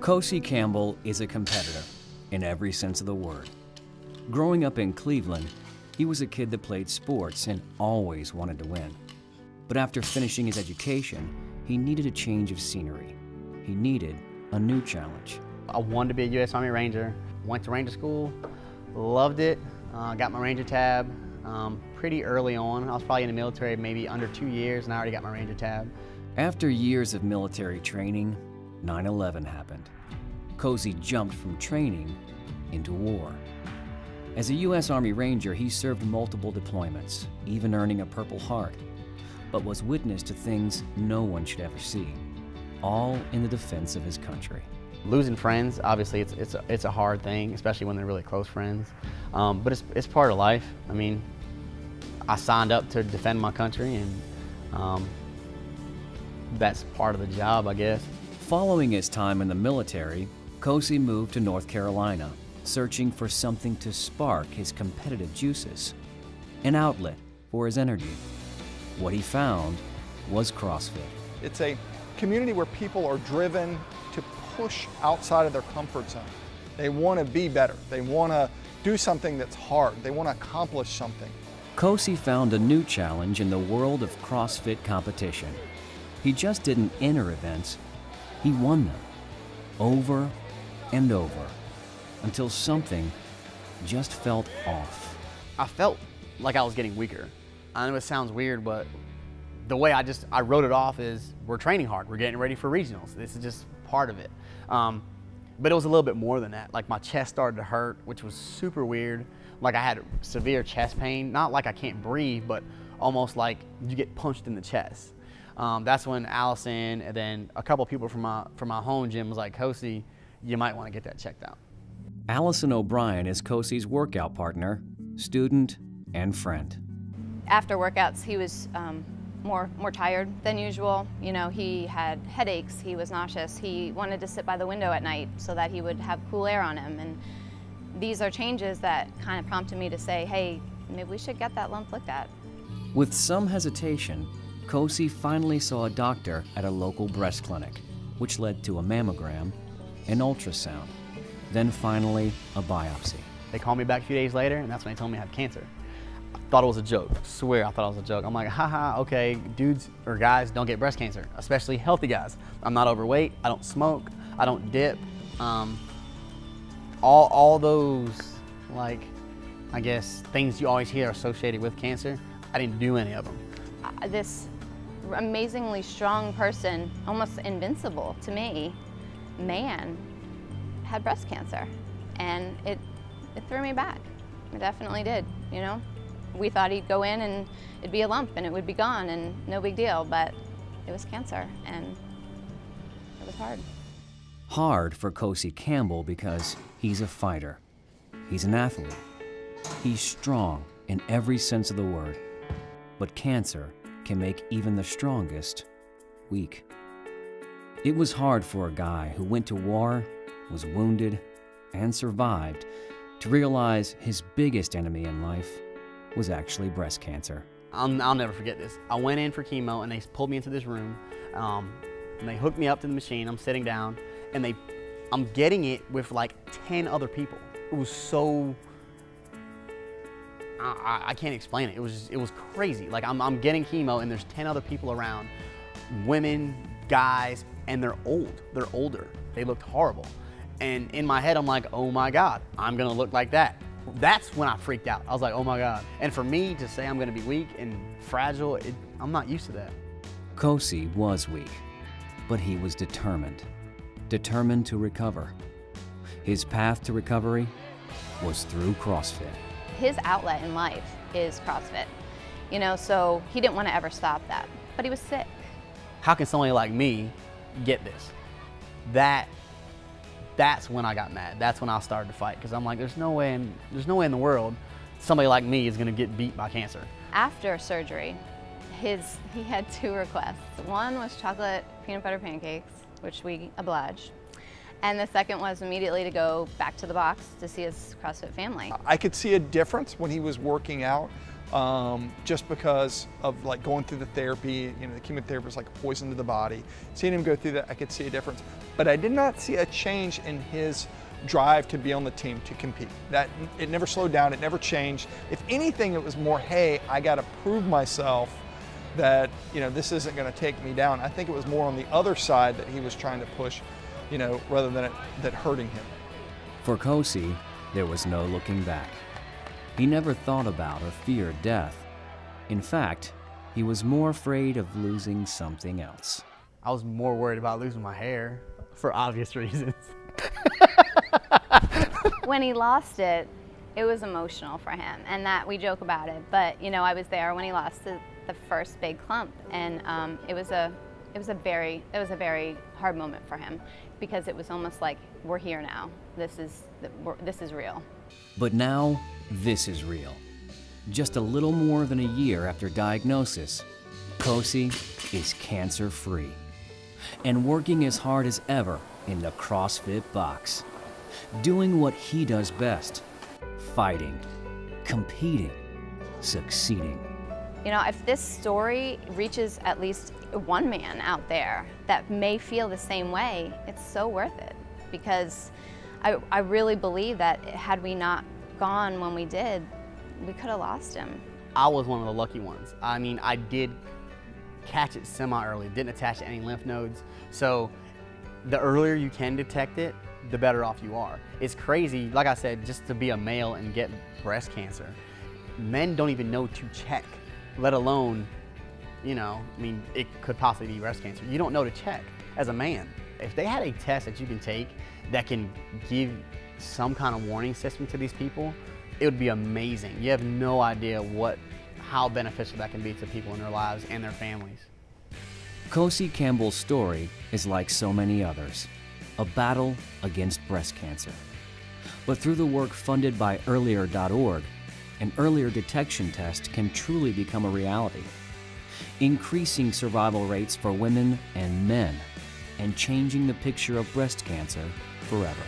Kosi Campbell is a competitor in every sense of the word. Growing up in Cleveland, he was a kid that played sports and always wanted to win. But after finishing his education, he needed a change of scenery. He needed a new challenge. I wanted to be a U.S. Army Ranger. Went to Ranger school, loved it, got my Ranger tab pretty early on. I was probably in the military maybe under 2 years and I already got my Ranger tab. After years of military training, 9/11 happened. Kosi jumped from training into war. As a U.S. Army Ranger, he served multiple deployments, even earning a Purple Heart, but was witness to things no one should ever see, all in the defense of his country. Losing friends, obviously it's a hard thing, especially when they're really close friends, but it's part of life. I mean, I signed up to defend my country and that's part of the job, I guess. Following his time in the military, Kosi moved to North Carolina, searching for something to spark his competitive juices, an outlet for his energy. What he found was CrossFit. It's a community where people are driven to push outside of their comfort zone. They want to be better. They want to do something that's hard. They want to accomplish something. Kosi found a new challenge in the world of CrossFit competition. He just didn't enter events, he won them, over and over, until something just felt off. I felt like I was getting weaker. I know it sounds weird, but the way I wrote it off is we're training hard, we're getting ready for regionals. This is just part of it. But it was a little bit more than that. Like my chest started to hurt, which was super weird. Like I had severe chest pain, not like I can't breathe, but almost like you get punched in the chest. That's when Allison and then a couple people from my home gym was like, Kosi, you might want to get that checked out. Allison O'Brien is Kosi's workout partner, student, and friend. After workouts, he was more tired than usual. You know, he had headaches, he was nauseous, he wanted to sit by the window at night so that he would have cool air on him. And these are changes that kind of prompted me to say, hey, maybe we should get that lump looked at. With some hesitation, Kosi finally saw a doctor at a local breast clinic, which led to a mammogram, an ultrasound, then finally a biopsy. They called me back a few days later, and that's when they told me I had cancer. I thought it was a joke. I swear I thought it was a joke. I'm like, haha, okay, dudes or guys don't get breast cancer, especially healthy guys. I'm not overweight, I don't smoke, I don't dip. All those, like, I guess, things you always hear associated with cancer, I didn't do any of them. This amazingly strong person, almost invincible to me, man, had breast cancer. And it threw me back. It definitely did, you know? We thought he'd go in and it'd be a lump and it would be gone and no big deal, but it was cancer and it was hard. Hard for Kosi Campbell because he's a fighter. He's an athlete. He's strong in every sense of the word. But cancer can make even the strongest weak. It was hard for a guy who went to war, was wounded, and survived to realize his biggest enemy in life was actually breast cancer. I'll never forget this. I went in for chemo and they pulled me into this room and they hooked me up to the machine. I'm sitting down and I'm getting it with like 10 other people. It was so, I can't explain it. It was crazy. Like I'm getting chemo and there's 10 other people around, women, guys, and they're old. They're older. They looked horrible. And in my head, I'm like, oh my God, I'm gonna look like that. That's when I freaked out. I was like, oh my God. And for me to say I'm gonna be weak and fragile, I'm not used to that. Kosi was weak, but he was determined to recover. His path to recovery was through CrossFit. His outlet in life is CrossFit, you know, so he didn't want to ever stop that, but he was sick. How can somebody like me get this? That's when I got mad. That's when I started to fight because I'm like, there's no way in the world somebody like me is gonna get beat by cancer. After surgery, he had 2 requests. One was chocolate peanut butter pancakes, which we obliged. And the second was immediately to go back to the box to see his CrossFit family. I could see a difference when he was working out. just because of like going through the therapy. You know, the chemotherapy is like a poison to the body. Seeing him go through that, I could see a difference. But I did not see a change in his drive to be on the team, to compete. That it never slowed down, it never changed. If anything, it was more, hey, I got to prove myself that, you know, this isn't going to take me down. I think it was more on the other side that he was trying to push, you know, rather than that hurting him. For Kosi, there was no looking back. He never thought about or feared death. In fact, he was more afraid of losing something else. I was more worried about losing my hair for obvious reasons. When he lost it, it was emotional for him, and that we joke about it. But you know, I was there when he lost the first big clump, and it was a very hard moment for him, because it was almost like, we're here now. This is real. But now, this is real. Just a little more than a year after diagnosis, Kosi is cancer-free and working as hard as ever in the CrossFit box, doing what he does best: fighting, competing, succeeding. You know, if this story reaches at least one man out there that may feel the same way, it's so worth it, because I really believe that had we not gone when we did, we could have lost him. I was one of the lucky ones. I mean, I did catch it semi-early, didn't attach to any lymph nodes. So the earlier you can detect it, the better off you are. It's crazy, like I said, just to be a male and get breast cancer. Men don't even know to check, let alone, you know, I mean, it could possibly be breast cancer. You don't know to check as a man. If they had a test that you can take that can give some kind of warning system to these people, it would be amazing. You have no idea how beneficial that can be to people in their lives and their families. Kosi Campbell's story is like so many others, a battle against breast cancer. But through the work funded by Earlier.org, an earlier detection test can truly become a reality, increasing survival rates for women and men, and changing the picture of breast cancer forever.